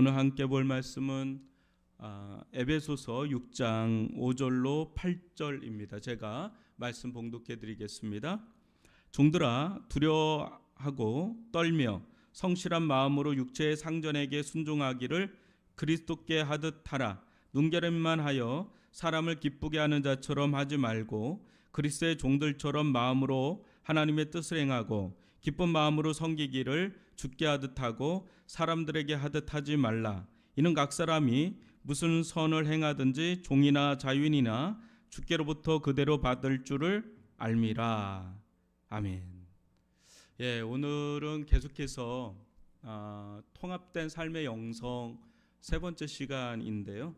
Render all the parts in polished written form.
오늘 함께 볼 말씀은 에베소서 6장 5절로 8절입니다. 제가 말씀 봉독해 드리겠습니다. 종들아, 두려워하고 떨며 성실한 마음으로 육체의 상전에게 순종하기를 그리스도께 하듯 하라. 눈가림만 하여 사람을 기쁘게 하는 자처럼 하지 말고 그리스도의 종들처럼 마음으로 하나님의 뜻을 행하고 기쁜 마음으로 섬기기를 주께 하듯 하고 사람들에게 하듯 하지 말라. 이는 각 사람이 무슨 선을 행하든지 종이나 자유인이나 주께로부터 그대로 받을 줄을 알미라. 아멘. 오늘은 계속해서 통합된 삶의 영성 세 번째 시간인데요.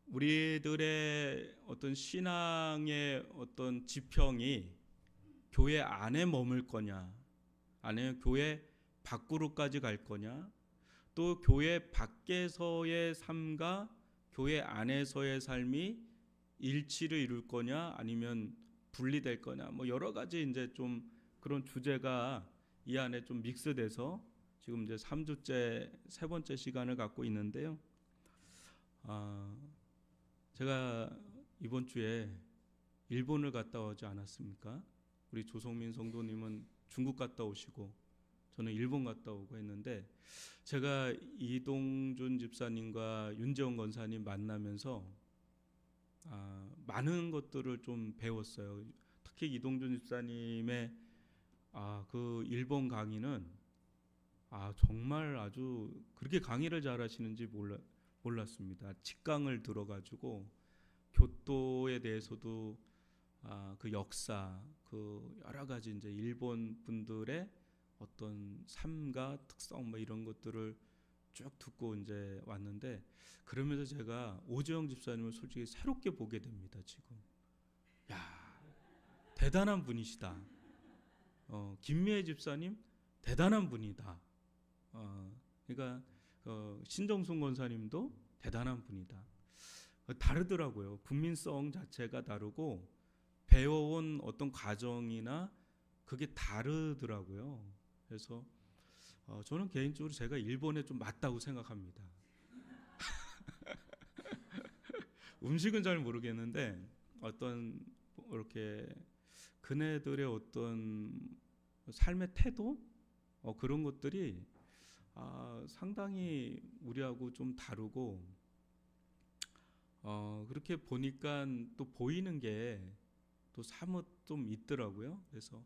우리들의 어떤 신앙의 어떤 지평이 교회 안에 머물 거냐, 아니면 교회 밖으로까지 갈 거냐, 또 교회 밖에서의 삶과 교회 안에서의 삶이 일치를 이룰 거냐, 아니면 분리될 거냐, 뭐 여러 가지 이제 좀 그런 주제가 이 안에 좀 믹스돼서 지금 이제 3주째 세 번째 시간을 갖고 있는데요. 제가 이번 주에 일본을 갔다 오지 않았습니까? 우리 조성민 성도님은 중국 갔다 오시고 저는 일본 갔다 오고 했는데, 제가 이동준 집사님과 윤재원 권사님 만나면서 많은 것들을 좀 배웠어요. 특히 이동준 집사님의 그 일본 강의는 정말 아주 그렇게 강의를 잘하시는지 몰랐습니다. 직강을 들어가지고 교토에 대해서도 그 역사, 그 여러 가지 이제 일본 분들의 어떤 삶과 특성 뭐 이런 것들을 쭉 듣고 이제 왔는데, 그러면서 제가 오재영 집사님을 솔직히 새롭게 보게 됩니다. 지금 대단한 분이시다. 김미애 집사님 대단한 분이다. 그러니까 신정순 권사님도 대단한 분이다. 다르더라고요. 국민성 자체가 다르고 배워온 어떤 과정이나 그게 다르더라고요. 그래서 저는 개인적으로 제가 일본에 좀 맞다고 생각합니다. 음식은 잘 모르겠는데 어떤 이렇게 그네들의 어떤 삶의 태도, 그런 것들이 상당히 우리하고 좀 다르고, 그렇게 보니까 또 보이는 게 또 사뭇 좀 있더라고요. 그래서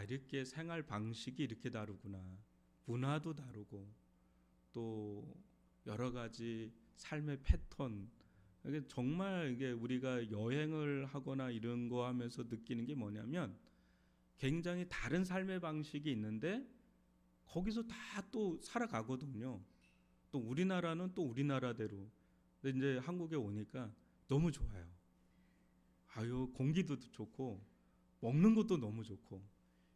이렇게 생활 방식이 이렇게 다르구나, 문화도 다르고 또 여러 가지 삶의 패턴. 이게 정말 이게 우리가 여행을 하거나 이런 거 하면서 느끼는 게 뭐냐면, 굉장히 다른 삶의 방식이 있는데 거기서 다 또 살아가거든요. 또 우리나라는 또 우리나라대로. 근데 이제 한국에 오니까 너무 좋아요. 공기도 좋고 먹는 것도 너무 좋고,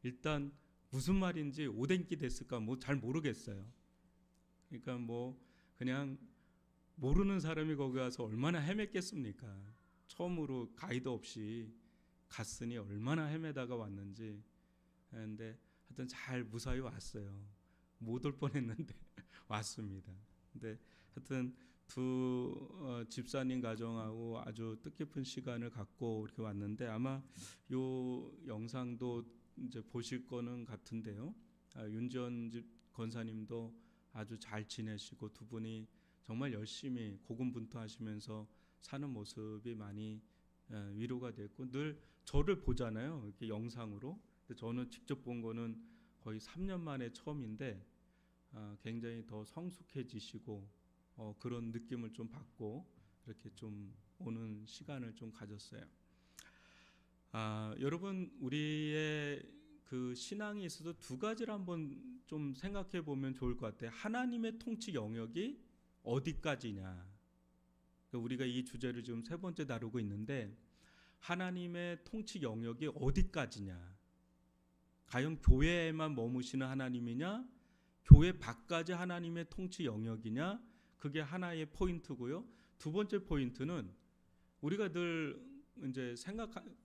일단 무슨 말인지 오뎅기 됐을까 뭐 잘 모르겠어요. 그러니까 뭐 그냥 모르는 사람이 거기 가서 얼마나 헤맸겠습니까? 처음으로 가이드 없이 갔으니 얼마나 헤매다가 왔는지. 근데 하여튼 잘 무사히 왔어요. 못 올 뻔했는데 왔습니다. 근데 하여튼 두 집사님 가정하고 아주 뜻깊은 시간을 갖고 이렇게 왔는데, 아마 요 영상도 이제 보실 거는 같은데요. 윤지원 권사님도 아주 잘 지내시고 두 분이 정말 열심히 고군분투하시면서 사는 모습이 많이 위로가 됐고, 늘 저를 보잖아요, 이렇게 영상으로. 근데 저는 직접 본 거는 거의 3년 만에 처음인데 굉장히 더 성숙해지시고 그런 느낌을 좀 받고 이렇게 좀 오는 시간을 좀 가졌어요. 여러분, 우리의 그 신앙에 있어서 두 가지를 한번 좀 생각해 보면 좋을 것 같아요. 하나님의 통치 영역이 어디까지냐. 우리가 이 주제를 지금 세 번째 다루고 있는데, 하나님의 통치 영역이 어디까지냐. 과연 교회에만 머무시는 하나님이냐, 교회 밖까지 하나님의 통치 영역이냐. 그게 하나의 포인트고요. 두 번째 포인트는 우리가 늘 이제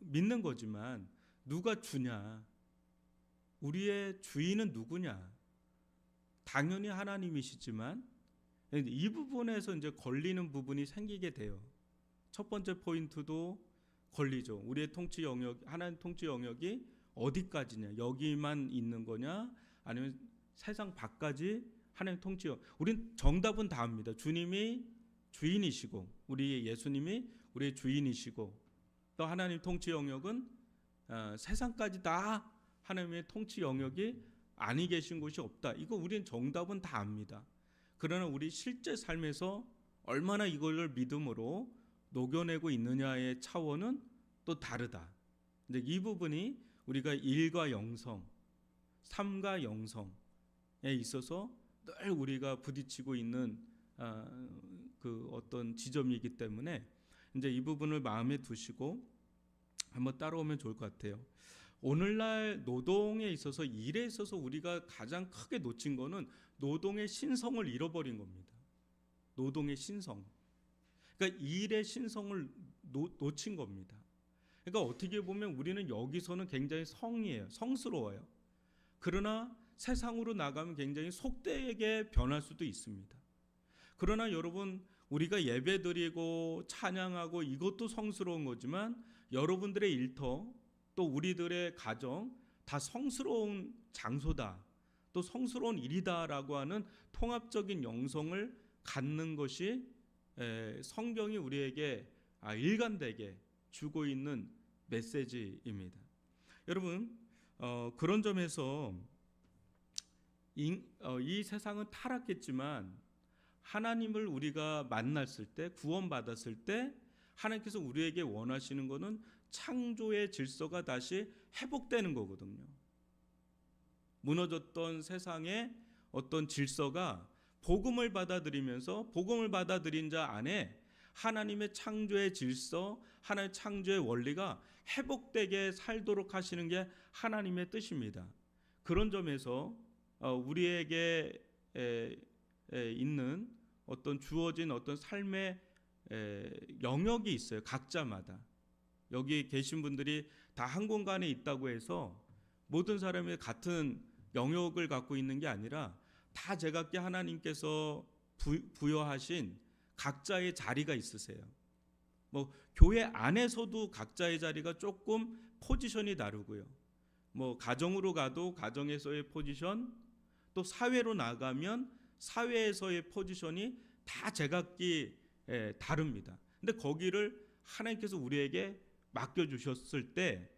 믿는 거지만 누가 주냐, 우리의 주인은 누구냐. 당연히 하나님이시지만 이 부분에서 이제 걸리는 부분이 생기게 돼요. 첫 번째 포인트도 걸리죠. 우리의 통치 영역, 하나님 통치 영역이 어디까지냐? 여기만 있는 거냐? 아니면 세상 밖까지 하나님 통치 영역. 우린 정답은 다 압니다. 주님이 주인이시고 우리 예수님이 우리의 주인이시고 또 하나님 통치 영역은 세상까지 다 하나님의 통치 영역이 아니 계신 곳이 없다. 이거 우리는 정답은 다 압니다. 그러나 우리 실제 삶에서 얼마나 이걸 믿음으로 녹여내고 있느냐의 차원은 또 다르다. 근데 이 부분이 우리가 일과 영성, 삶과 영성에 있어서 늘 우리가 부딪히고 있는 그 어떤 지점이기 때문에 이제 이 부분을 마음에 두시고 한번 따라오면 좋을 것 같아요. 오늘날 노동에 있어서 일에 있어서 우리가 가장 크게 놓친 거는 노동의 신성을 잃어버린 겁니다. 노동의 신성. 그러니까 일의 신성을 놓친 겁니다. 그러니까 어떻게 보면 우리는 여기서는 굉장히 성이에요. 성스러워요. 그러나 세상으로 나가면 굉장히 속되게 변할 수도 있습니다. 그러나 여러분 우리가 예배드리고 찬양하고 이것도 성스러운 거지만 여러분들의 일터 또 우리들의 가정 다 성스러운 장소다. 또 성스러운 일이다라고 하는 통합적인 영성을 갖는 것이 성경이 우리에게 일관되게 주고 있는 메시지입니다. 여러분 그런 점에서 이 세상은 타락했지만 하나님을 우리가 만났을 때 구원받았을 때 하나님께서 우리에게 원하시는 것은 창조의 질서가 다시 회복되는 거거든요. 무너졌던 세상의 어떤 질서가 복음을 받아들이면서 복음을 받아들인 자 안에 하나님의 창조의 질서, 하나님의 창조의 원리가 회복되게 살도록 하시는 게 하나님의 뜻입니다. 그런 점에서 우리에게 있는 어떤 주어진 어떤 삶의 영역이 있어요. 각자마다. 여기 계신 분들이 다 한 공간에 있다고 해서 모든 사람이 같은 영역을 갖고 있는 게 아니라 다 제각기 하나님께서 부여하신 각자의 자리가 있으세요. 뭐 교회 안에서도 각자의 자리가 조금 포지션이 다르고요. 뭐 가정으로 가도 가정에서의 포지션, 또 사회로 나가면 사회에서의 포지션이 다 제각기 다릅니다. 근데 거기를 하나님께서 우리에게 맡겨주셨을 때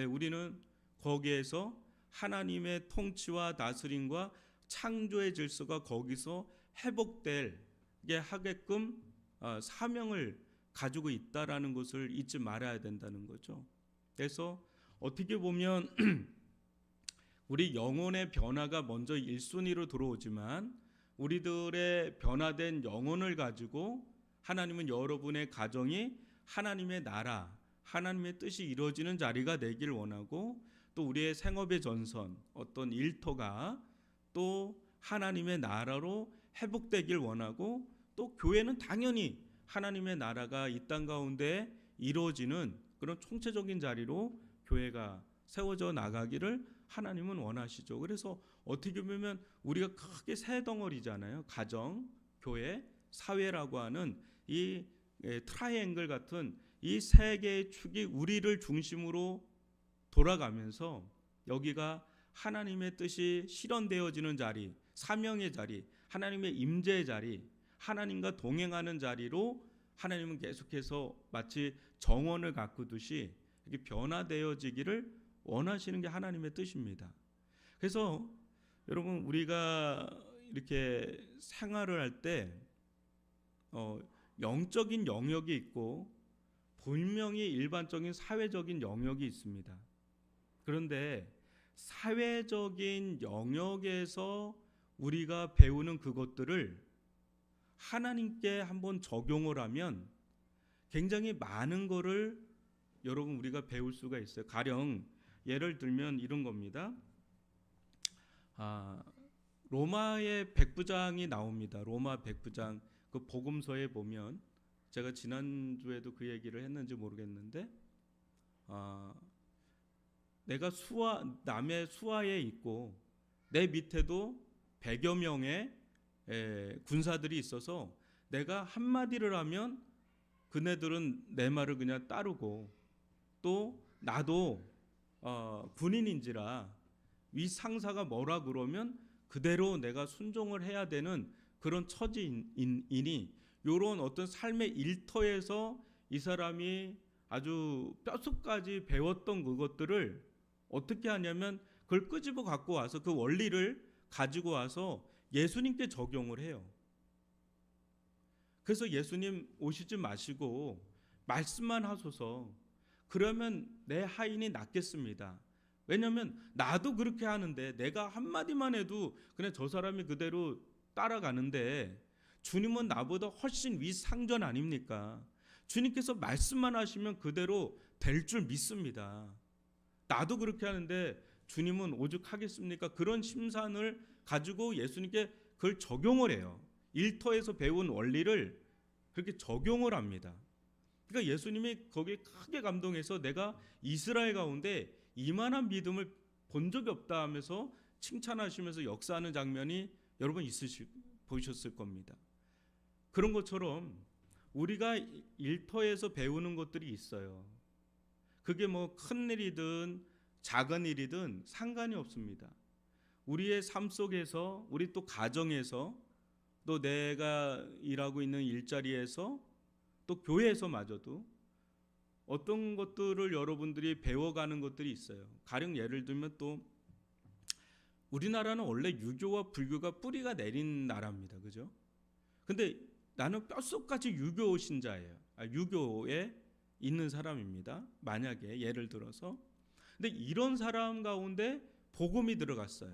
우리는 거기에서 하나님의 통치와 다스림과 창조의 질서가 거기서 회복되게 하게끔 사명을 가지고 있다라는 것을 잊지 말아야 된다는 거죠. 그래서 어떻게 보면 우리 영혼의 변화가 먼저 1순위로 들어오지만 우리들의 변화된 영혼을 가지고 하나님은 여러분의 가정이 하나님의 나라, 하나님의 뜻이 이루어지는 자리가 되길 원하고 또 우리의 생업의 전선, 어떤 일터가 또 하나님의 나라로 회복되길 원하고 또 교회는 당연히 하나님의 나라가 이 땅 가운데 이루어지는 그런 총체적인 자리로 교회가 세워져 나가기를 하나님은 원하시죠. 그래서 어떻게 보면 우리가 크게 세 덩어리잖아요. 가정, 교회, 사회라고 하는 이 트라이앵글 같은 이 세 개의 축이 우리를 중심으로 돌아가면서 여기가 하나님의 뜻이 실현되어지는 자리, 사명의 자리, 하나님의 임재의 자리, 하나님과 동행하는 자리로 하나님은 계속해서 마치 정원을 가꾸듯이 이렇게 변화되어지기를 원하시는 게 하나님의 뜻입니다. 그래서 여러분 우리가 이렇게 생활을 할 때 영적인 영역이 있고 분명히 일반적인 사회적인 영역이 있습니다. 그런데 사회적인 영역에서 우리가 배우는 그것들을 하나님께 한번 적용을 하면 굉장히 많은 거를 여러분 우리가 배울 수가 있어요. 가령 예를 들면 이런 겁니다. 로마의 백부장이 나옵니다. 로마 백부장 그 복음서에 보면 제가 지난주에도 그 얘기를 했는지 모르겠는데 내가 남의 수하에 있고 내 밑에도 100여 명의 군사들이 있어서 내가 한마디를 하면 그네들은 내 말을 그냥 따르고, 또 나도 군인인지라 위 상사가 뭐라 그러면 그대로 내가 순종을 해야 되는 그런 처지이니, 이런 어떤 삶의 일터에서 이 사람이 아주 뼛속까지 배웠던 그것들을 어떻게 하냐면 그걸 끄집어 갖고 와서 그 원리를 가지고 와서 예수님께 적용을 해요. 그래서 예수님 오시지 마시고 말씀만 하소서. 그러면 내 하인이 낫겠습니다. 왜냐하면 나도 그렇게 하는데, 내가 한마디만 해도 그냥 저 사람이 그대로 따라가는데, 주님은 나보다 훨씬 위상전 아닙니까? 주님께서 말씀만 하시면 그대로 될 줄 믿습니다. 나도 그렇게 하는데 주님은 오죽하겠습니까? 그런 심산을 가지고 예수님께 그걸 적용을 해요. 일터에서 배운 원리를 그렇게 적용을 합니다. 그러니까 예수님이 거기에 크게 감동해서 내가 이스라엘 가운데 이만한 믿음을 본 적이 없다 하면서 칭찬하시면서 역사하는 장면이 여러분 보셨을 겁니다. 그런 것처럼 우리가 일터에서 배우는 것들이 있어요. 그게 뭐 큰 일이든 작은 일이든 상관이 없습니다. 우리의 삶 속에서, 우리 또 가정에서, 또 내가 일하고 있는 일자리에서, 또 교회에서마저도 어떤 것들을 여러분들이 배워가는 것들이 있어요. 가령 예를 들면, 또 우리나라는 원래 유교와 불교가 뿌리가 내린 나라입니다. 그죠? 근데 나는 뼛속까지 유교 신자예요. 유교에 있는 사람입니다. 만약에 예를 들어서. 근데 이런 사람 가운데 복음이 들어갔어요.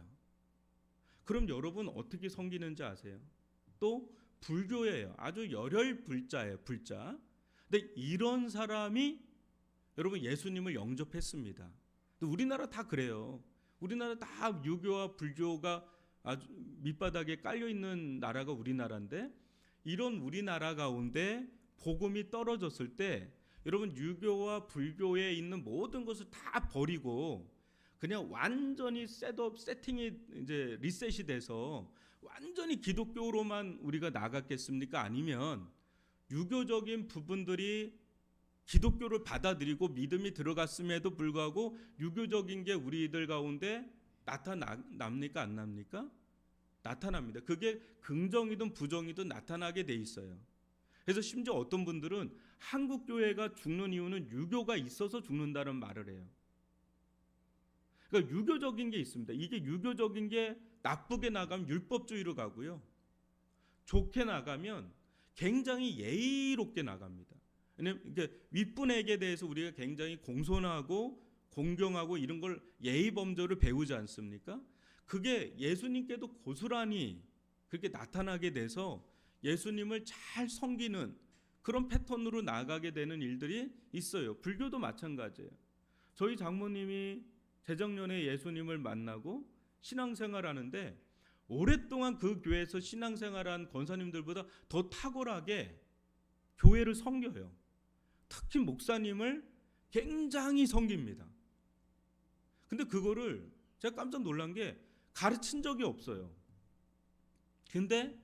그럼 여러분 어떻게 섬기는지 아세요? 또 불교예요. 아주 열혈불자예요. 불자. 근데 이런 사람이 여러분 예수님을 영접했습니다. 우리나라 다 그래요. 우리나라 다 유교와 불교가 아주 밑바닥에 깔려있는 나라가 우리나라인데, 이런 우리나라 가운데 복음이 떨어졌을 때 여러분 유교와 불교에 있는 모든 것을 다 버리고 그냥 완전히 세팅이 이제 리셋이 돼서 완전히 기독교로만 우리가 나갔겠습니까? 아니면 유교적인 부분들이 기독교를 받아들이고 믿음이 들어갔음에도 불구하고 유교적인 게 우리들 가운데 나타납니까? 안 납니까? 나타납니다. 그게 긍정이든 부정이든 나타나게 돼 있어요. 그래서 심지어 어떤 분들은 한국 교회가 죽는 이유는 유교가 있어서 죽는다는 말을 해요. 그러니까 유교적인 게 있습니다. 이게 유교적인 게 나쁘게 나가면 율법주의로 가고요. 좋게 나가면 굉장히 예의롭게 나갑니다. 왜냐하면 윗분에게 대해서 우리가 굉장히 공손하고 공경하고 이런 걸 예의 범절을 배우지 않습니까? 그게 예수님께도 고스란히 그렇게 나타나게 돼서 예수님을 잘 섬기는 그런 패턴으로 나가게 되는 일들이 있어요. 불교도 마찬가지예요. 저희 장모님이 재작년에 예수님을 만나고 신앙생활하는데 오랫동안 그 교회에서 신앙생활한 권사님들보다 더 탁월하게 교회를 섬겨요. 특히 목사님을 굉장히 섬깁니다. 근데 그거를 제가 깜짝 놀란 게 가르친 적이 없어요. 근데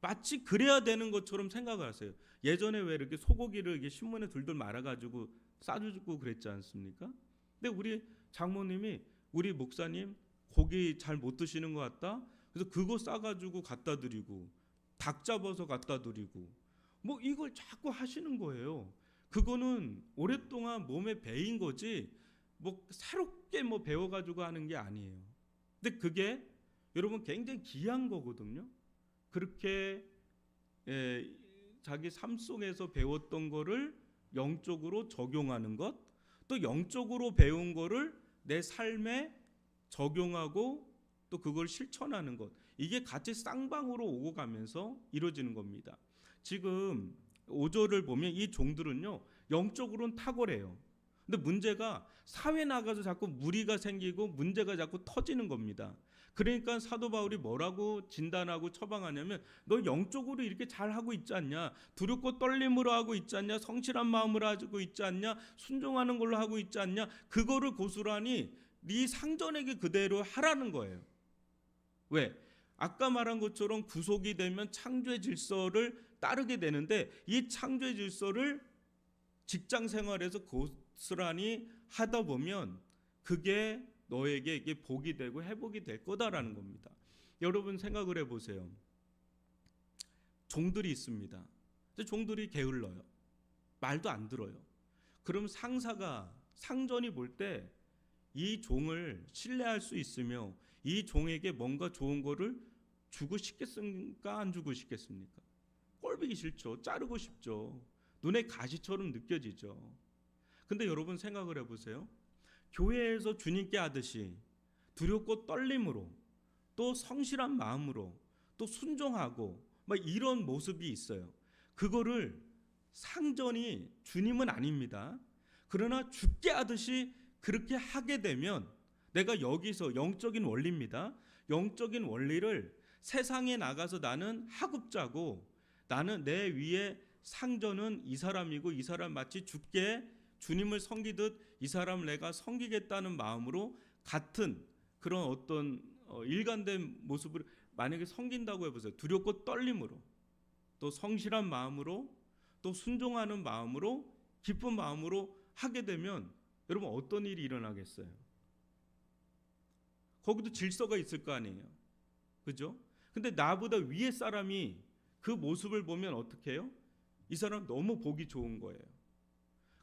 마치 그래야 되는 것처럼 생각을 하세요. 예전에 왜 이렇게 소고기를 이렇게 신문에 둘둘 말아가지고 싸주고 그랬지 않습니까? 근데 우리 장모님이 우리 목사님 고기 잘 못 드시는 것 같다. 그래서 그거 싸가지고 갖다 드리고 닭 잡아서 갖다 드리고 뭐 이걸 자꾸 하시는 거예요. 그거는 오랫동안 몸에 배인 거지 뭐 새롭게 뭐 배워가지고 하는 게 아니에요. 근데 그게 여러분 굉장히 귀한 거거든요. 그렇게 자기 삶 속에서 배웠던 거를 영적으로 적용하는 것, 또 영적으로 배운 거를 내 삶에 적용하고 또 그걸 실천하는 것, 이게 같이 쌍방으로 오고 가면서 이루어지는 겁니다. 지금 5절을 보면 이 종들은요 영적으로는 탁월해요. 근데 문제가 사회 나가서 자꾸 무리가 생기고 문제가 자꾸 터지는 겁니다. 그러니까 사도 바울이 뭐라고 진단하고 처방하냐면, 너 영적으로 이렇게 잘하고 있지 않냐, 두렵고 떨림으로 하고 있지 않냐, 성실한 마음으로 하고 있지 않냐, 순종하는 걸로 하고 있지 않냐, 그거를 고스란히 네 상전에게 그대로 하라는 거예요. 왜? 아까 말한 것처럼 구속이 되면 창조의 질서를 따르게 되는데 이 창조의 질서를 직장 생활에서 고스란히 하다 보면 그게 너에게 이게 복이 되고 회복이 될 거다라는 겁니다. 여러분 생각을 해보세요. 종들이 있습니다. 종들이 게을러요. 말도 안 들어요. 그럼 상사가 상전이 볼 때 이 종을 신뢰할 수 있으며 이 종에게 뭔가 좋은 거를 주고 싶겠습니까? 안 주고 싶겠습니까? 꼴보기 싫죠. 자르고 싶죠. 눈에 가시처럼 느껴지죠. 근데 여러분 생각을 해보세요. 교회에서 주님께 하듯이 두렵고 떨림으로 또 성실한 마음으로 또 순종하고 막 이런 모습이 있어요. 그거를 상전이 주님은 아닙니다. 그러나 죽게 하듯이 그렇게 하게 되면 내가 여기서 영적인 원리입니다. 영적인 원리를 세상에 나가서 나는 하급자고 나는 내 위에 상전은 이 사람이고 이 사람 마치 죽게 주님을 섬기듯 이 사람을 내가 섬기겠다는 마음으로 같은 그런 어떤 일관된 모습을 만약에 섬긴다고 해보세요. 두렵고 떨림으로 또 성실한 마음으로 또 순종하는 마음으로 기쁜 마음으로 하게 되면 여러분 어떤 일이 일어나겠어요? 거기도 질서가 있을 거 아니에요. 그죠? 근데 나보다 위에 사람이 그 모습을 보면 어떻게 해요? 이 사람 너무 보기 좋은 거예요.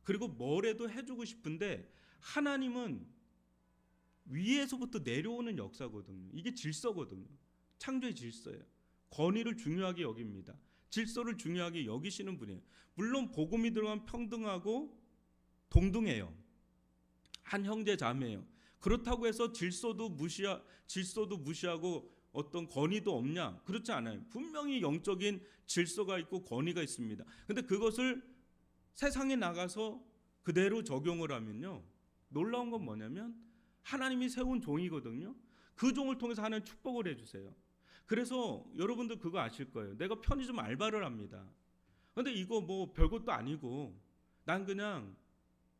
그리고 뭐래도 해주고 싶은데 하나님은 위에서부터 내려오는 역사거든요. 이게 질서거든요. 창조의 질서예요. 권위를 중요하게 여깁니다. 질서를 중요하게 여기시는 분이에요. 물론 복음이 들어간 평등하고 동등해요. 한 형제 자매예요. 그렇다고 해서 질서도 무시하고 어떤 권위도 없냐? 그렇지 않아요. 분명히 영적인 질서가 있고 권위가 있습니다. 근데 그것을 세상에 나가서 그대로 적용을 하면요. 놀라운 건 뭐냐면 하나님이 세운 종이거든요. 그 종을 통해서 하나님 축복을 해주세요. 그래서 여러분들 그거 아실 거예요. 내가 편의점 알바를 합니다. 근데 이거 뭐 별것도 아니고 나는 그냥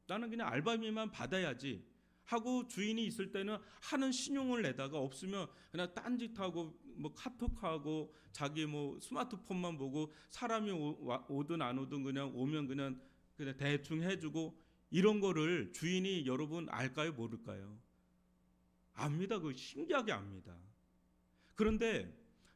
알바비만 받아야지 하고 주인이 있을 때는 하는 신용을 내다가 없으면 그냥 딴짓하고 뭐 카톡하고 자기 뭐 스마트폰만 보고 사람이 오든 안 오든 그냥 오면 그냥 대충 해주고 이런 거를 주인이 여러분 알까요? 모를까요? 압니다. 그거 신기하게 압니다. 그런데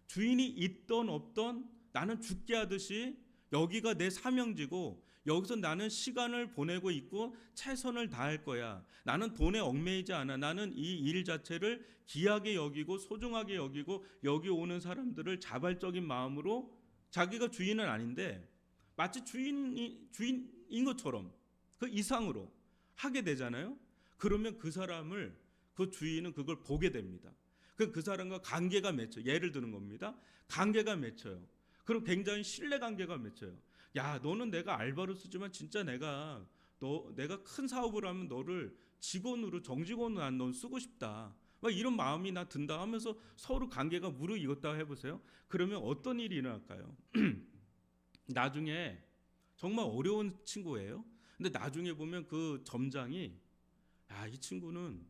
주인이 있던 없던 나는 죽게 하듯이 여기가 내 사명지고 여기서 나는 시간을 보내고 있고 최선을 다할 거야. 나는 돈에 얽매이지 않아. 나는 이 일 자체를 귀하게 여기고 소중하게 여기고 여기 오는 사람들을 자발적인 마음으로 자기가 주인은 아닌데 마치 주인인 것처럼 그 이상으로 하게 되잖아요. 그러면 그 사람을 그 주인은 그걸 보게 됩니다. 그 사람과 관계가 맺혀요. 예를 드는 겁니다. 관계가 맺혀요. 그럼 굉장히 신뢰 관계가 맺혀요. 야, 너는 내가 알바로 쓰지만 진짜 내가 큰 사업을 하면 너를 직원으로 정직원으로 난 넌 쓰고 싶다. 막 이런 마음이 나 든다 하면서 서로 관계가 무르익었다 해보세요. 그러면 어떤 일이 일어날까요? 나중에 정말 어려운 친구예요. 근데 나중에 보면 그 점장이 이 친구는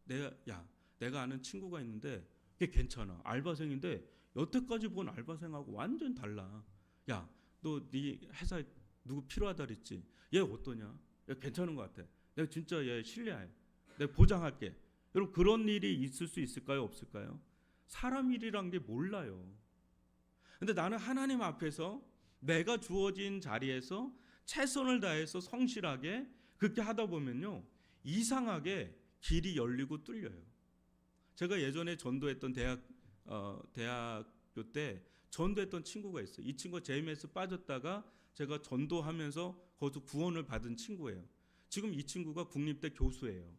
내가 아는 친구가 있는데 걔 괜찮아. 알바생인데 여태까지 본 알바생하고 완전 달라. 야, 너 네 회사에 누구 필요하다 그랬지? 얘 어떠냐? 얘 괜찮은 것 같아. 내가 진짜 얘 신뢰해. 내가 보장할게. 여러분 그런 일이 있을 수 있을까요? 없을까요? 사람 일이란 게 몰라요. 근데 나는 하나님 앞에서 내가 주어진 자리에서 최선을 다해서 성실하게 그렇게 하다 보면요. 이상하게 길이 열리고 뚫려요. 제가 예전에 전도했던 대학교 때 전도했던 친구가 있어요. 이 친구가 JMS 빠졌다가 제가 전도하면서 거기서 구원을 받은 친구예요. 지금 이 친구가 국립대 교수예요.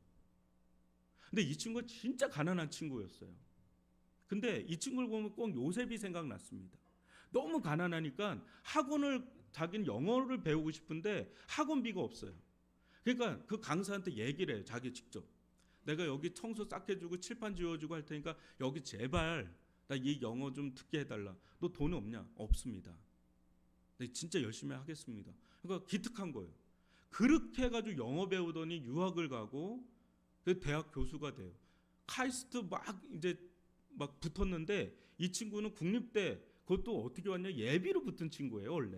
근데 이 친구가 진짜 가난한 친구였어요. 근데 이 친구를 보면 꼭 요셉이 생각났습니다. 너무 가난하니까 자기는 영어를 배우고 싶은데 학원비가 없어요. 그러니까 그 강사한테 얘기를 해요. 자기 직접. 내가 여기 청소 싹 해주고 칠판 지워주고 할 테니까 여기 제발 나 이 영어 좀 듣게 해달라. 너 돈 없냐? 없습니다. 네, 진짜 열심히 하겠습니다. 그러니까 기특한 거예요. 그렇게 해가지고 영어 배우더니 유학을 가고 대학 교수가 돼요. 카이스트 막 붙었는데 이 친구는 국립대 그것도 어떻게 왔냐? 예비로 붙은 친구예요 원래.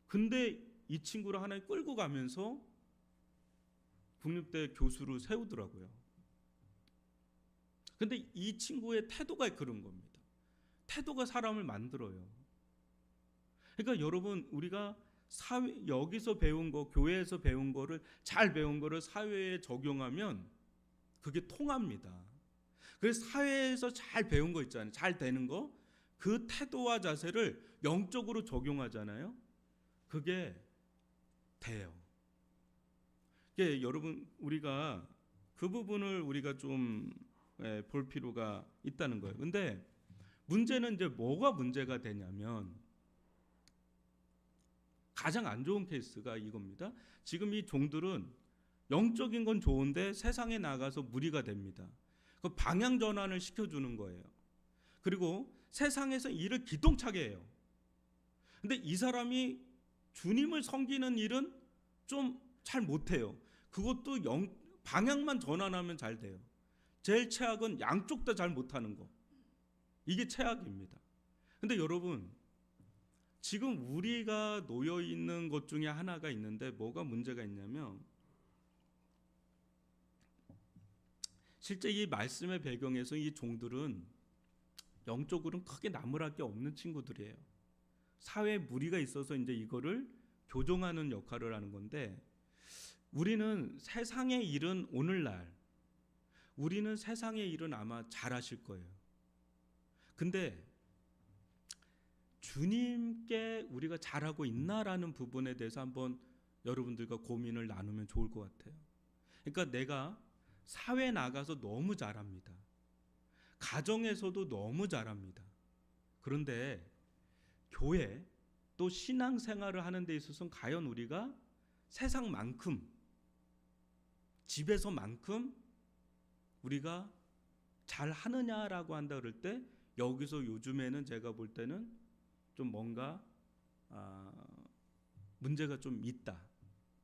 근데 이 친구를 하나님 끌고 가면서 국립대 교수로 세우더라고요. 근데 이 친구의 태도가 그런 겁니다. 태도가 사람을 만들어요. 그러니까 여러분 우리가 여기서 배운 거, 교회에서 배운 거를 잘 배운 거를 사회에 적용하면 그게 통합니다. 그래서 사회에서 잘 배운 거 있잖아요. 잘 되는 거, 그 태도와 자세를 영적으로 적용하잖아요. 그게 돼요. 이게 여러분 우리가 그 부분을 우리가 좀 볼 필요가 있다는 거예요. 근데 문제는 이제 뭐가 문제가 되냐면 가장 안 좋은 케이스가 이겁니다. 지금 이 종들은 영적인 건 좋은데 세상에 나가서 무리가 됩니다. 그 방향 전환을 시켜주는 거예요. 그리고 세상에서 일을 기똥차게 해요. 근데 이 사람이 주님을 섬기는 일은 좀 잘 못해요. 그것도 방향만 전환하면 잘 돼요. 제일 최악은 양쪽 다 잘 못하는 거. 이게 최악입니다. 근데 여러분 지금 우리가 놓여 있는 것 중에 하나가 있는데 뭐가 문제가 있냐면 실제 이 말씀의 배경에서 이 종들은 영적으로는 크게 나무랄 게 없는 친구들이에요. 사회에 무리가 있어서 이제 이거를 교정하는 역할을 하는 건데 우리는 세상의 일은 오늘날 우리는 세상의 일은 아마 잘하실 거예요. 근데 주님께 우리가 잘하고 있나라는 부분에 대해서 한번 여러분들과 고민을 나누면 좋을 것 같아요. 그러니까 내가 사회 나가서 너무 잘합니다. 가정에서도 너무 잘합니다. 그런데 교회 또 신앙생활을 하는 데 있어서는 과연 우리가 세상만큼 집에서만큼 우리가 잘 하느냐라고 한다 그럴 때 여기서 요즘에는 제가 볼 때는 좀 뭔가 문제가 좀 있다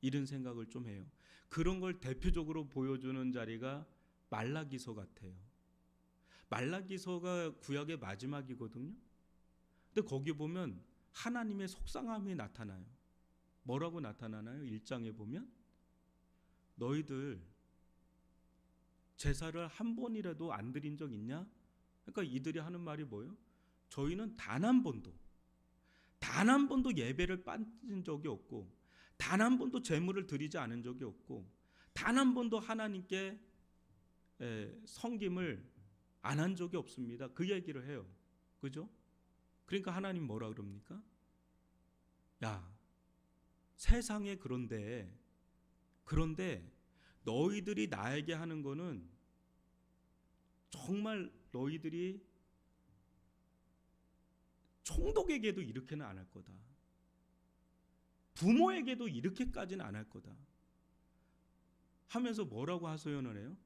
이런 생각을 좀 해요. 그런 걸 대표적으로 보여주는 자리가 말라기서 같아요. 말라기서가 구약의 마지막이거든요. 근데 거기 보면 하나님의 속상함이 나타나요. 뭐라고 나타나나요? 1장에 보면 너희들 제사를 한 번이라도 안 드린 적 있냐? 그러니까 이들이 하는 말이 뭐예요? 저희는 단 한 번도 예배를 빠진 적이 없고 단 한 번도 제물을 드리지 않은 적이 없고 단 한 번도 하나님께 섬김을 안 한 적이 없습니다. 그 얘기를 해요. 그죠? 그러니까 하나님 뭐라 그럽니까? 야, 세상에 그런데 너희들이 나에게 하는 거는 정말 너희들이 총독에게도 이렇게는 안 할 거다. 부모에게도 이렇게까지는 안 할 거다. 하면서 뭐라고 하소연을 해요?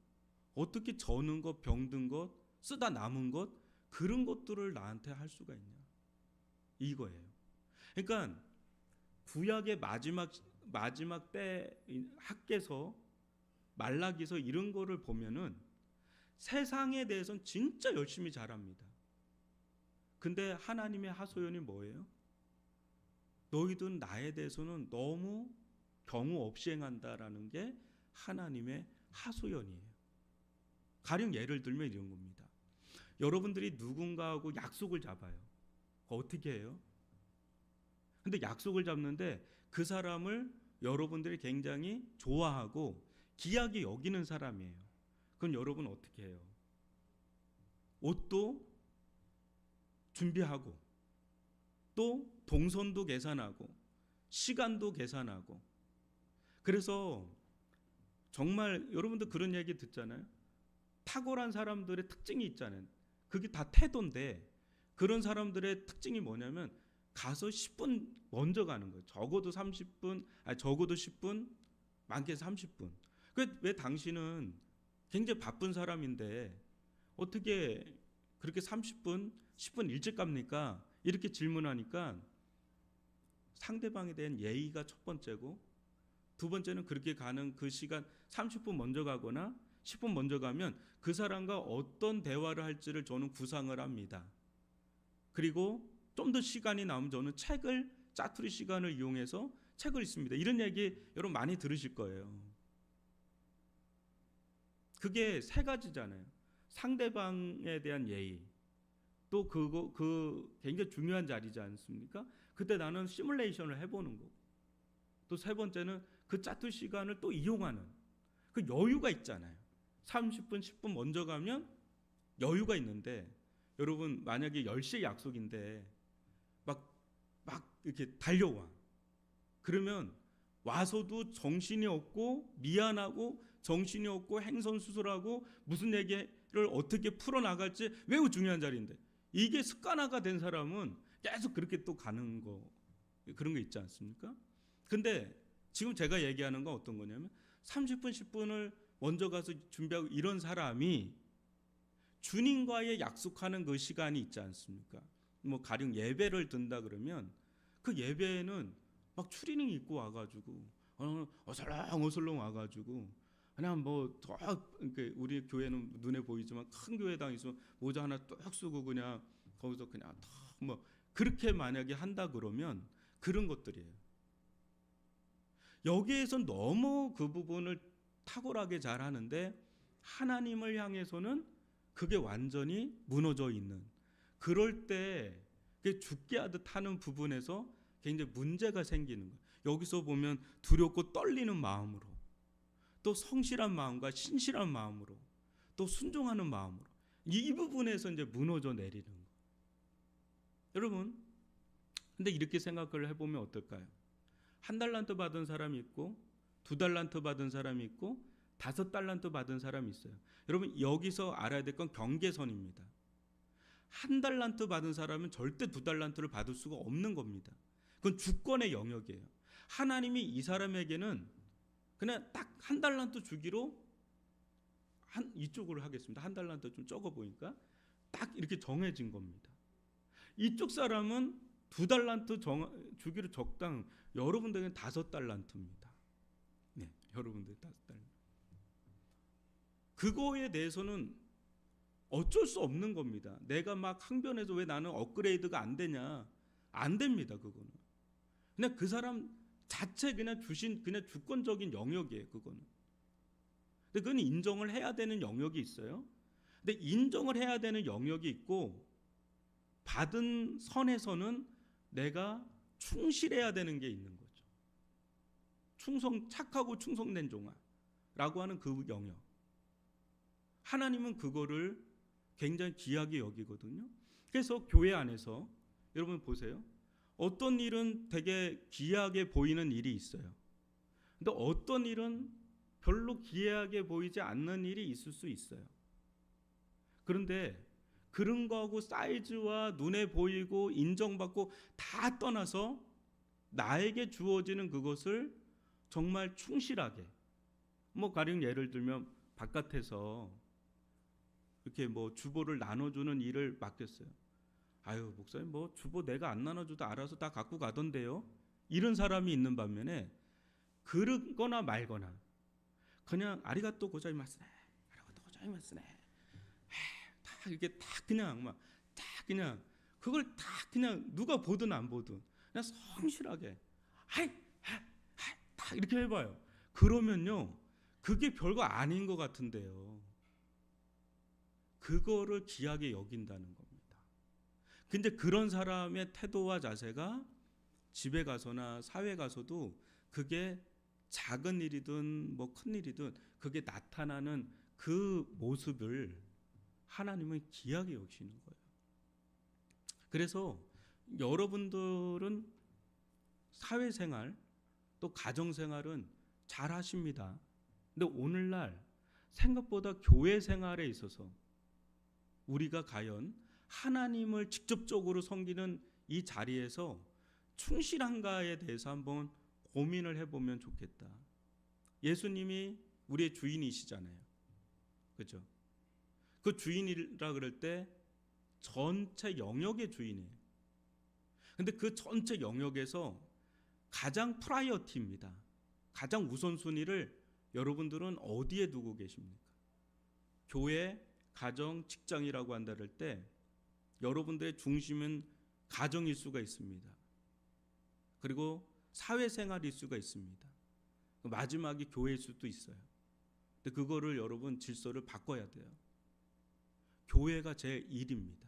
어떻게 저는 것, 병든 것, 쓰다 남은 것 그런 것들을 나한테 할 수가 있냐? 이거예요. 그러니까 구약의 마지막 때 학개서 말라기서 이런 거를 보면은 세상에 대해서는 진짜 열심히 잘합니다. 근데 하나님의 하소연이 뭐예요? 너희들은 나에 대해서는 너무 경우 없이 행한다라는 게 하나님의 하소연이에요. 가령 예를 들면 이런 겁니다. 여러분들이 누군가하고 약속을 잡아요. 어떻게 해요? 근데 약속을 잡는데 그 사람을 여러분들이 굉장히 좋아하고 귀하게 여기는 사람이에요. 그럼 여러분 어떻게 해요? 옷도 준비하고 또 동선도 계산하고 시간도 계산하고 그래서 정말 여러분들 그런 얘기 듣잖아요. 탁월한 사람들의 특징이 있잖아요. 그게 다 태도인데 그런 사람들의 특징이 뭐냐면 가서 10분 먼저 가는 거예요. 적어도 30분, 적어도 10분, 많게는 30분. 왜 당신은 굉장히 바쁜 사람인데 어떻게 그렇게 30분, 10분 일찍 갑니까? 이렇게 질문하니까 상대방에 대한 예의가 첫 번째고 두 번째는 그렇게 가는 그 시간 30분 먼저 가거나 10분 먼저 가면 그 사람과 어떤 대화를 할지를 저는 구상을 합니다. 그리고 좀 더 시간이 남으면 저는 책을 짜투리 시간을 이용해서 책을 읽습니다. 이런 얘기 여러분 많이 들으실 거예요. 그게 세 가지잖아요. 상대방에 대한 예의, 또 그 굉장히 중요한 자리지 않습니까? 그때 나는 시뮬레이션을 해보는 거. 또 세 번째는 그 짜투리 시간을 또 이용하는 그 여유가 있잖아요. 30분, 10분 먼저 가면 여유가 있는데, 여러분 만약에 10시에 약속인데 막 이렇게 달려와. 그러면 와서도 정신이 없고 미안하고 정신이 없고 행선수설하고 무슨 얘기를 어떻게 풀어나갈지 매우 중요한 자리인데, 이게 습관화가 된 사람은 계속 그렇게 또 가는 거, 그런 거 있지 않습니까? 근데 지금 제가 얘기하는 건 어떤 거냐면 30분 10분을 먼저 가서 준비하고 이런 사람이 주님과의 약속하는 그 시간이 있지 않습니까? 뭐 가령 예배를 든다 그러면 그 예배에는 막 추리닝 입고 와가지고 어슬렁어슬렁 와가지고 그냥 뭐 우리 교회는 눈에 보이지만 큰 교회당 있으면 모자 하나 뚝 쓰고 그냥 거기서 그냥 뭐 그렇게 만약에 한다 그러면 그런 것들이에요. 여기에서 너무 그 부분을 탁월하게 잘 하는데 하나님을 향해서는 그게 완전히 무너져 있는, 그럴 때 죽게 하듯 하는 부분에서 굉장히 문제가 생기는 거예요. 여기서 보면 두렵고 떨리는 마음으로, 또 성실한 마음과 신실한 마음으로, 또 순종하는 마음으로, 이 부분에서 이제 무너져 내리는 거예요. 여러분, 근데 이렇게 생각을 해보면 어떨까요? 1달란트 받은 사람이 있고 2달란트 받은 사람이 있고 5달란트 받은 사람이 있어요. 여러분 여기서 알아야 될 건 경계선입니다. 1달란트 받은 사람은 절대 2달란트를 받을 수가 없는 겁니다. 그건 주권의 영역이에요. 하나님이 이 사람에게는 그냥 딱 1달란트 주기로 이쪽으로 하겠습니다. 1달란트 좀 적어 보니까 딱 이렇게 정해진 겁니다. 이쪽 사람은 2달란트 주기로 적당, 여러분들에게는 5달란트입니다. 네, 여러분들 5달란트. 그거에 대해서는 어쩔 수 없는 겁니다. 내가 막 항변해서 왜 나는 업그레이드가 안 되냐? 안 됩니다. 그거는 그냥 그 사람 자체 그냥 주신 그냥 주권적인 영역이에요. 그거는. 근데 그건 인정을 해야 되는 영역이 있어요. 근데 인정을 해야 되는 영역이 있고 받은 선에서는 내가 충실해야 되는 게 있는 거죠. 착하고 충성된 종아라고 하는 그 영역. 하나님은 그거를 굉장히 귀하게 여기거든요. 그래서 교회 안에서 여러분 보세요. 어떤 일은 되게 귀하게 보이는 일이 있어요. 근데 어떤 일은 별로 귀하게 보이지 않는 일이 있을 수 있어요. 그런데 그런 거하고 사이즈와 눈에 보이고 인정받고 다 떠나서 나에게 주어지는 그것을 정말 충실하게, 뭐 가령 예를 들면 바깥에서 이렇게 뭐 주보를 나눠주는 일을 맡겼어요. 아유 목사님 뭐 주보 내가 안 나눠줘도 알아서 다 갖고 가던데요. 이런 사람이 있는 반면에 그러거나 말거나 그냥 아리가또 고자이마스네, 아리가또 고자이마스네, 다 이렇게 다 그냥 막 다 그냥 그걸 다 그냥 누가 보든 안 보든 그냥 성실하게 다 이렇게 해봐요. 그러면요 그게 별거 아닌 것 같은데요. 그거를 귀하게 여긴다는 겁니다. 근데 그런 사람의 태도와 자세가 집에 가서나 사회 가서도 그게 작은 일이든 뭐 큰 일이든 그게 나타나는 그 모습을 하나님은 귀하게 여기시는 거예요. 그래서 여러분들은 사회생활 또 가정생활은 잘 하십니다. 근데 오늘날 생각보다 교회 생활에 있어서 우리가 과연 하나님을 직접적으로 섬기는 이 자리에서 충실한가에 대해서 한번 고민을 해보면 좋겠다. 예수님이 우리의 주인이시잖아요. 그렇죠? 그 주인이라 그럴 때 전체 영역의 주인이에요. 근데 그 전체 영역에서 가장 프라이어티입니다. 가장 우선순위를 여러분들은 어디에 두고 계십니까? 교회, 가정, 직장이라고 한다 할 때 여러분들의 중심은 가정일 수가 있습니다. 그리고 사회생활일 수가 있습니다. 마지막이 교회일 수도 있어요. 근데 그거를 여러분 질서를 바꿔야 돼요. 교회가 제 일입니다.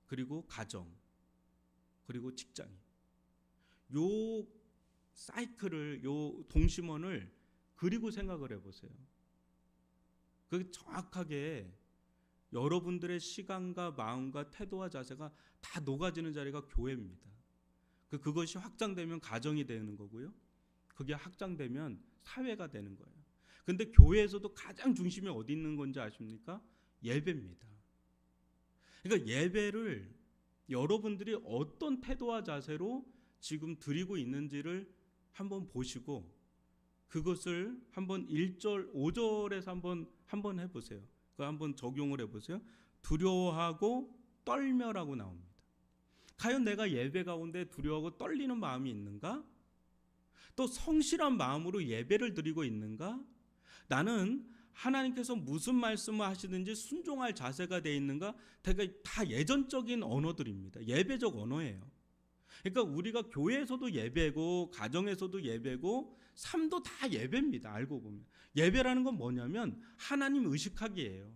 그리고 가정, 그리고 직장이. 요 사이클을, 요 동심원을 그리고 생각을 해보세요. 그게 정확하게 여러분들의 시간과 마음과 태도와 자세가 다 녹아지는 자리가 교회입니다. 그것이 확장되면 가정이 되는 거고요. 그게 확장되면 사회가 되는 거예요. 근데 교회에서도 가장 중심이 어디 있는 건지 아십니까? 예배입니다. 그러니까 예배를 여러분들이 어떤 태도와 자세로 지금 드리고 있는지를 한번 보시고 그것을 한번 1절, 5절에서 한번 해보세요. 그 한번 적용을 해보세요. 두려워하고 떨며라고 나옵니다. 과연 내가 예배 가운데 두려워하고 떨리는 마음이 있는가? 또 성실한 마음으로 예배를 드리고 있는가? 나는 하나님께서 무슨 말씀을 하시든지 순종할 자세가 되어 있는가? 다 예전적인 언어들입니다. 예배적 언어예요. 그러니까 우리가 교회에서도 예배고 가정에서도 예배고 삶도 다 예배입니다. 알고 보면 예배라는 건 뭐냐면 하나님 의식하기예요.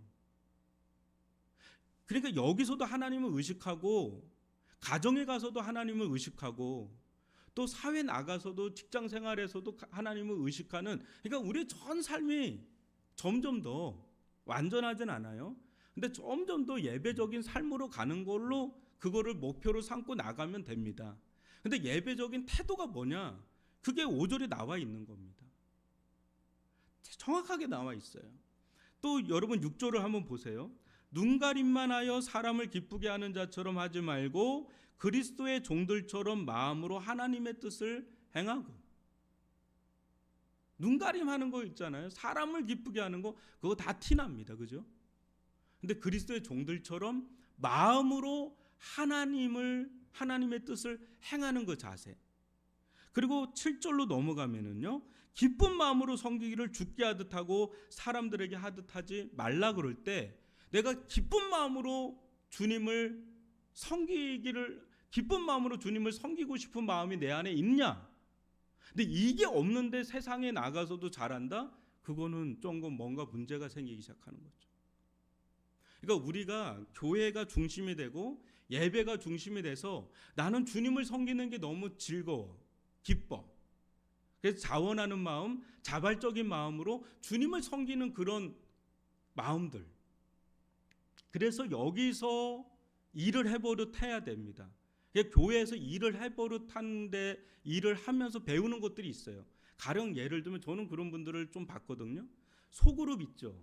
그러니까 여기서도 하나님을 의식하고 가정에 가서도 하나님을 의식하고 또 사회 나가서도 직장 생활에서도 하나님을 의식하는, 그러니까 우리의 전 삶이 점점 더 완전하진 않아요. 근데 점점 더 예배적인 삶으로 가는 걸로 그거를 목표로 삼고 나가면 됩니다. 근데 예배적인 태도가 뭐냐? 그게 5절에 나와 있는 겁니다. 정확하게 나와 있어요. 또 여러분 6절을 한번 보세요. 눈가림만 하여 사람을 기쁘게 하는 자처럼 하지 말고 그리스도의 종들처럼 마음으로 하나님의 뜻을 행하고. 눈가림하는 거 있잖아요. 사람을 기쁘게 하는 거 그거 다 티납니다. 그죠? 근데 그리스도의 종들처럼 마음으로 하나님의 뜻을 행하는 그 자세. 그리고 7절로 넘어가면은요. 기쁜 마음으로 섬기기를 주께 하듯 하고 사람들에게 하듯 하지 말라 그럴 때 내가 기쁜 마음으로 주님을 섬기고 싶은 마음이 내 안에 있냐? 근데 이게 없는데 세상에 나가서도 잘한다? 그거는 조금 뭔가 문제가 생기기 시작하는 거죠. 그러니까 우리가 교회가 중심이 되고 예배가 중심이 돼서 나는 주님을 섬기는 게 너무 즐거워, 기뻐. 그래서 자원하는 마음, 자발적인 마음으로 주님을 섬기는 그런 마음들. 그래서 여기서 일을 해버릇 해야 됩니다. 교회에서 일을 해버릇하는데 일을 하면서 배우는 것들이 있어요. 가령 예를 들면 저는 그런 분들을 좀 봤거든요. 소그룹 있죠.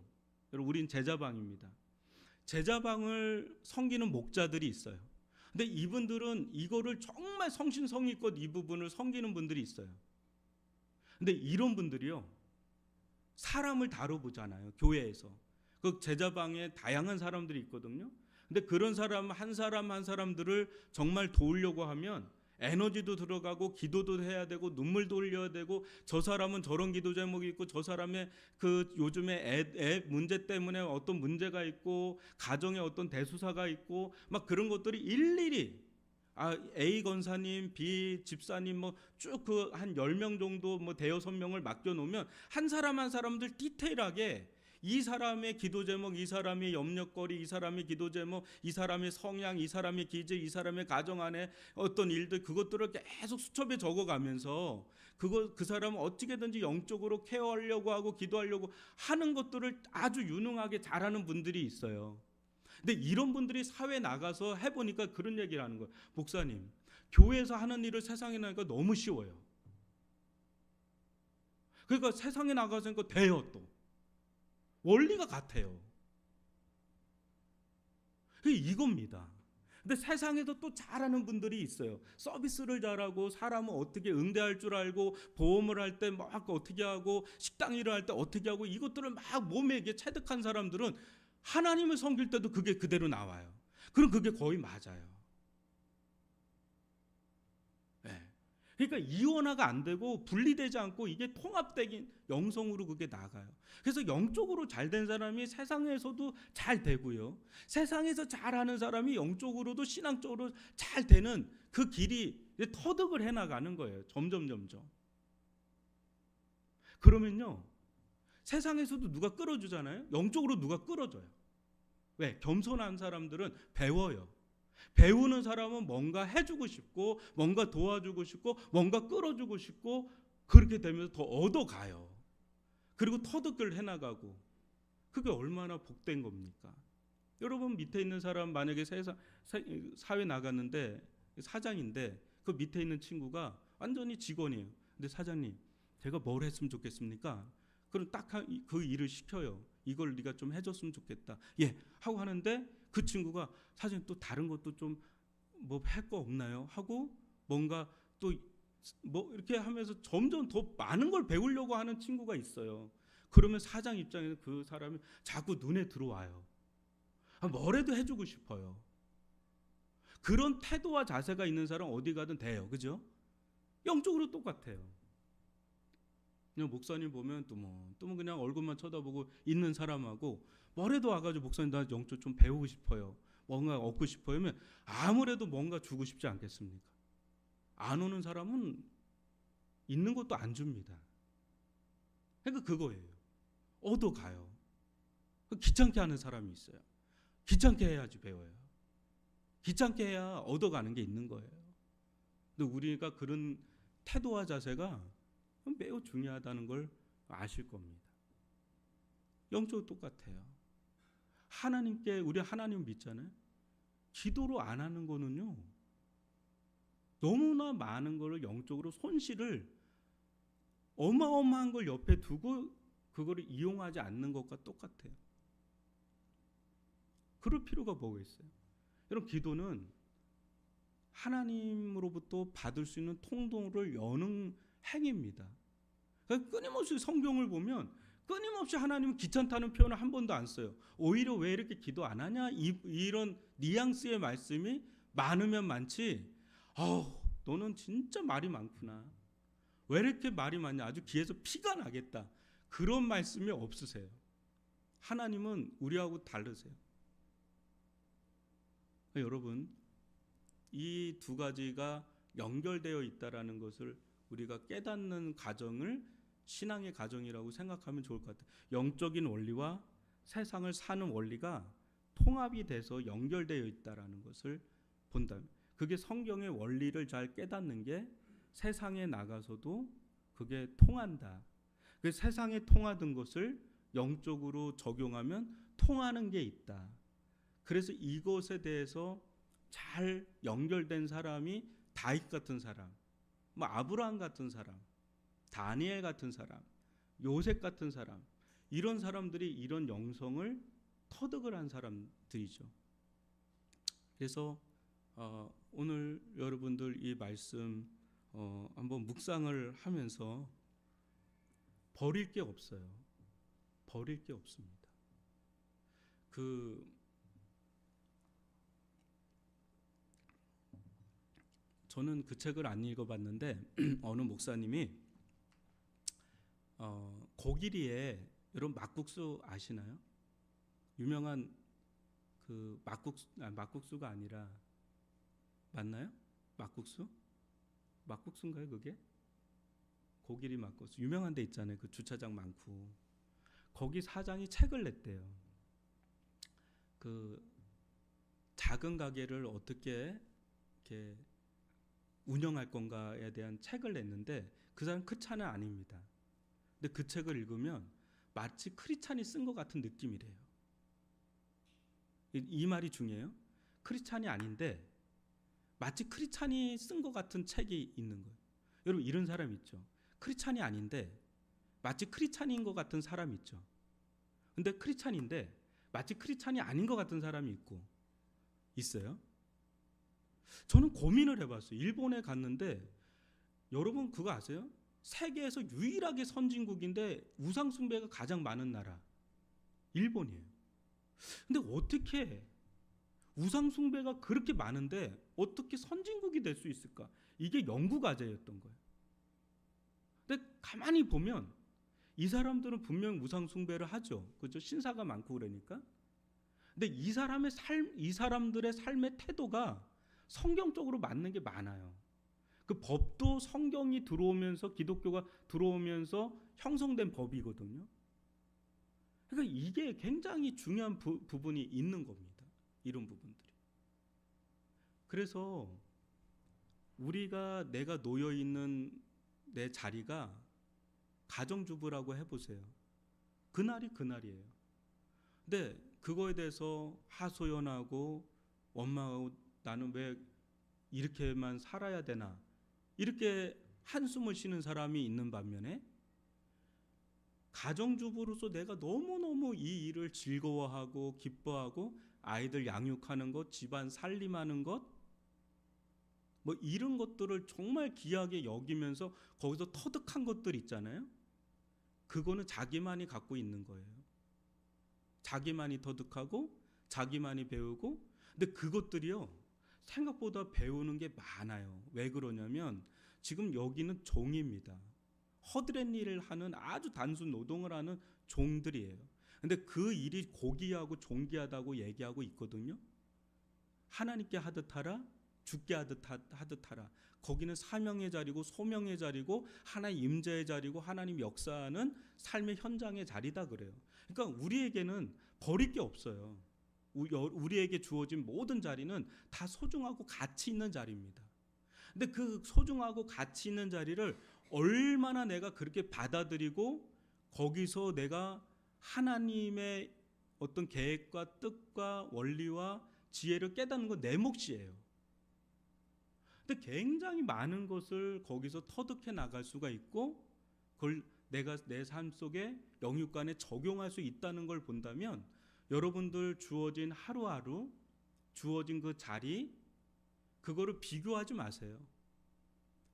여러분 우린 제자방입니다. 제자방을 섬기는 목자들이 있어요. 근데 이분들은 이거를 정말 성신성의껏 이 부분을 섬기는 분들이 있어요. 근데 이런 분들이요. 사람을 다뤄보잖아요. 교회에서. 그 제자방에 다양한 사람들이 있거든요. 근데 그런 사람 한 사람들을 정말 도우려고 하면 에너지도 들어가고 기도도 해야 되고 눈물도 흘려야 되고 저 사람은 저런 기도 제목이 있고 저 사람의 그 요즘에 애 문제 때문에 어떤 문제가 있고 가정에 어떤 대수사가 있고 막 그런 것들이 일일이 A 권사님, B 집사님 뭐 쭉 그 한 10명 정도 뭐 대여섯 명을 맡겨 놓으면 한 사람들 디테일하게 이 사람의 기도 제목, 이 사람의 염려거리, 이 사람의 기도 제목, 이 사람의 성향, 이 사람의 기재, 이 사람의 가정 안에 어떤 일들 그것들을 계속 수첩에 적어가면서 그 사람은 어떻게든지 영적으로 케어하려고 하고 기도하려고 하는 것들을 아주 유능하게 잘하는 분들이 있어요. 근데 이런 분들이 사회에 나가서 해보니까 그런 얘기를 하는 거예요. 목사님, 교회에서 하는 일을 세상에 나니까 너무 쉬워요. 그러니까 세상에 나가서 하니까 돼요 또. 원리가 같아요. 이겁니다. 근데 세상에도 또 잘하는 분들이 있어요. 서비스를 잘하고 사람을 어떻게 응대할 줄 알고 보험을 할 때 막 어떻게 하고 식당 일을 할 때 어떻게 하고 이것들을 막 몸에 체득한 사람들은 하나님을 섬길 때도 그게 그대로 나와요. 그럼 그게 거의 맞아요. 네. 그러니까 이원화가 안 되고 분리되지 않고 이게 통합된 영성으로 그게 나가요. 그래서 영적으로 잘 된 사람이 세상에서도 잘 되고요. 세상에서 잘하는 사람이 영적으로도 신앙적으로 잘 되는 그 길이 터득을 해나가는 거예요. 점점. 그러면요, 세상에서도 누가 끌어주잖아요. 영적으로 누가 끌어줘요. 왜? 겸손한 사람들은 배워요. 배우는 사람은 뭔가 해주고 싶고 뭔가 도와주고 싶고 뭔가 끌어주고 싶고 그렇게 되면서 더 얻어가요. 그리고 터득을 해나가고 그게 얼마나 복된 겁니까? 여러분 밑에 있는 사람 만약에 사회 나갔는데 사장인데 그 밑에 있는 친구가 완전히 직원이에요. 근데 사장님 제가 뭘 했으면 좋겠습니까? 그럼 딱 그 일을 시켜요. 이걸 네가 좀 해줬으면 좋겠다. 예 하고 하는데 그 친구가 사장님 또 다른 것도 좀 뭐 할 거 없나요? 하고 뭔가 또 뭐 이렇게 하면서 점점 더 많은 걸 배우려고 하는 친구가 있어요. 그러면 사장 입장에서 그 사람이 자꾸 눈에 들어와요. 뭐라도 해주고 싶어요. 그런 태도와 자세가 있는 사람 어디 가든 돼요. 그죠? 영적으로 똑같아요. 그냥 목사님 보면 또 뭐 그냥 얼굴만 쳐다보고 있는 사람하고 뭐라도 와가지고 목사님 나 영적 좀 배우고 싶어요. 뭔가 얻고 싶어요. 하면 아무래도 뭔가 주고 싶지 않겠습니까? 안 오는 사람은 있는 것도 안 줍니다. 그러니까 그거예요. 얻어가요. 귀찮게 하는 사람이 있어요. 귀찮게 해야지 배워요. 귀찮게 해야 얻어가는 게 있는 거예요. 근데 우리가 그런 태도와 자세가 매우 중요하다는 걸 아실 겁니다. 영적으로 똑같아요. 하나님께 우리 하나님 믿잖아요. 기도로 안 하는 거는요. 너무나 많은 거를 영적으로 손실을 어마어마한 걸 옆에 두고 그거를 이용하지 않는 것과 똑같아요. 그럴 필요가 뭐가 있어요? 여러분 기도는 하나님으로부터 받을 수 있는 통로를 여는 행위입니다. 그러니까 끊임없이 성경을 보면 끊임없이 하나님은 귀찮다는 표현을 한 번도 안 써요. 오히려 왜 이렇게 기도 안 하냐 이런 뉘앙스의 말씀이 많으면 많지 너는 진짜 말이 많구나. 왜 이렇게 말이 많냐 아주 귀에서 피가 나겠다. 그런 말씀이 없으세요. 하나님은 우리하고 다르세요. 여러분 이 두 가지가 연결되어 있다라는 것을 우리가 깨닫는 과정을 신앙의 과정이라고 생각하면 좋을 것 같아요. 영적인 원리와 세상을 사는 원리가 통합이 돼서 연결되어 있다라는 것을 본다면 그게 성경의 원리를 잘 깨닫는 게 세상에 나가서도 그게 통한다. 그 세상에 통하던 것을 영적으로 적용하면 통하는 게 있다. 그래서 이것에 대해서 잘 연결된 사람이 다윗 같은 사람, 뭐 아브라함 같은 사람, 다니엘 같은 사람, 요셉 같은 사람, 이런 사람들이 이런 영성을 터득을 한 사람들이죠. 그래서 오늘 여러분들 이 말씀 한번 묵상을 하면서 버릴 게 없어요. 버릴 게 없습니다. 저는 그 책을 안 읽어봤는데 어느 목사님이 고기리에 여러분 막국수 아시나요? 유명한 그 막국수가 아니라 맞나요? 막국수인가요 그게? 고기리 막국수 유명한 데 있잖아요. 그 주차장 많고 거기 사장이 책을 냈대요. 그 작은 가게를 어떻게 이렇게 운영할 건가에 대한 책을 냈는데 그 사람 크찬은 아닙니다. 근데 그 책을 읽으면 마치 크리찬이 쓴 것 같은 느낌이래요. 이 말이 중요해요. 크리찬이 아닌데 마치 크리찬이 쓴 것 같은 책이 있는 거예요. 여러분 이런 사람 있죠. 크리찬이 아닌데 마치 크리찬인 것 같은 사람 있죠. 근데 크리찬인데 마치 크리찬이 아닌 것 같은 사람이 있어요. 저는 고민을 해봤어요. 일본에 갔는데 여러분 그거 아세요? 세계에서 유일하게 선진국인데 우상 숭배가 가장 많은 나라 일본이에요. 근데 어떻게 우상 숭배가 그렇게 많은데 어떻게 선진국이 될 수 있을까? 이게 연구 과제였던 거예요. 근데 가만히 보면 이 사람들은 분명 우상 숭배를 하죠. 그죠? 신사가 많고 그러니까. 근데 이 사람들의 삶의 태도가 성경적으로 맞는 게 많아요. 그 법도 성경이 들어오면서, 기독교가 들어오면서 형성된 법이거든요. 그러니까 이게 굉장히 중요한 부분이 있는 겁니다. 이런 부분들이. 그래서 내가 놓여 있는 내 자리가 가정주부라고 해보세요. 그날이 그날이에요. 근데 그거에 대해서 하소연하고 원망하고 나는 왜 이렇게만 살아야 되나, 이렇게 한숨을 쉬는 사람이 있는 반면에 가정주부로서 내가 너무너무 이 일을 즐거워하고 기뻐하고 아이들 양육하는 것, 집안 살림하는 것, 뭐 이런 것들을 정말 귀하게 여기면서 거기서 터득한 것들 있잖아요. 그거는 자기만이 갖고 있는 거예요. 자기만이 터득하고 자기만이 배우고. 근데 그것들이요, 생각보다 배우는 게 많아요. 왜 그러냐면 지금 여기는 종입니다. 허드렛 일을 하는 아주 단순 노동을 하는 종들이에요. 근데 그 일이 고귀하고 존귀하다고 얘기하고 있거든요. 하나님께 하듯 하라, 죽게 하듯 하라. 거기는 사명의 자리고 소명의 자리고 하나님 임재의 자리고 하나님 역사하는 삶의 현장의 자리다 그래요. 그러니까 우리에게는 버릴 게 없어요. 우리에게 주어진 모든 자리는 다 소중하고 가치 있는 자리입니다. 근데 그 소중하고 가치 있는 자리를 얼마나 내가 그렇게 받아들이고 거기서 내가 하나님의 어떤 계획과 뜻과 원리와 지혜를 깨닫는 건 내 몫이에요. 근데 굉장히 많은 것을 거기서 터득해 나갈 수가 있고 그걸 내가 내 삶 속에 영육간에 적용할 수 있다는 걸 본다면 여러분들 주어진 하루하루, 주어진 그 자리, 그거를 비교하지 마세요.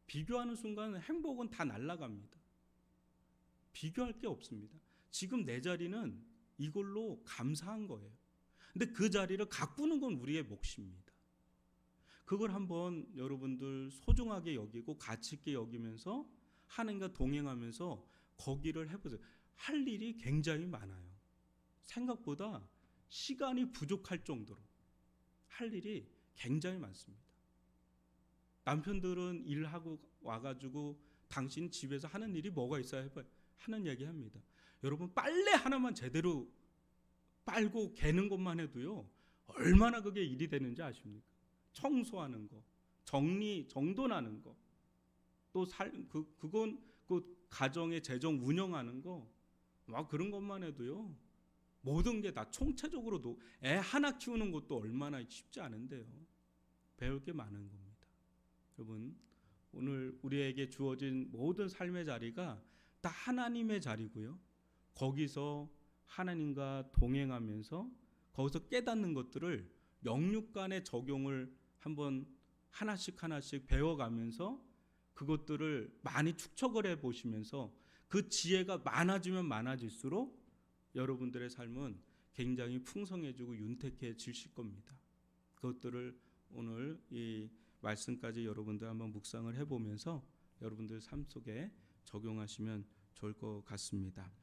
비교하는 순간 행복은 다 날아갑니다. 비교할 게 없습니다. 지금 내 자리는 이걸로 감사한 거예요. 근데 그 자리를 가꾸는 건 우리의 몫입니다. 그걸 한번 여러분들 소중하게 여기고 가치 있게 여기면서 하나님과 동행하면서 거기를 해보세요. 할 일이 굉장히 많아요. 생각보다 시간이 부족할 정도로 할 일이 굉장히 많습니다. 남편들은 일하고 와가지고 당신 집에서 하는 일이 뭐가 있어야 해봐요. 하는 얘기 합니다. 여러분 빨래 하나만 제대로 빨고 개는 것만 해도요 얼마나 그게 일이 되는지 아십니까? 청소하는 거, 정돈하는 거, 또 그건 그 가정의 재정 운영하는 거, 막 그런 것만 해도요 모든 게 다 총체적으로도 애 하나 키우는 것도 얼마나 쉽지 않은데요. 배울 게 많은 겁니다. 여러분 오늘 우리에게 주어진 모든 삶의 자리가 다 하나님의 자리고요. 거기서 하나님과 동행하면서 거기서 깨닫는 것들을 영육간의 적용을 한번 하나씩 배워가면서 그것들을 많이 축적을 해보시면서 그 지혜가 많아지면 많아질수록 여러분들의 삶은 굉장히 풍성해지고 윤택해지실 겁니다. 그것들을 오늘 이 말씀까지 여러분들 한번 묵상을 해보면서 여러분들 삶 속에 적용하시면 좋을 것 같습니다.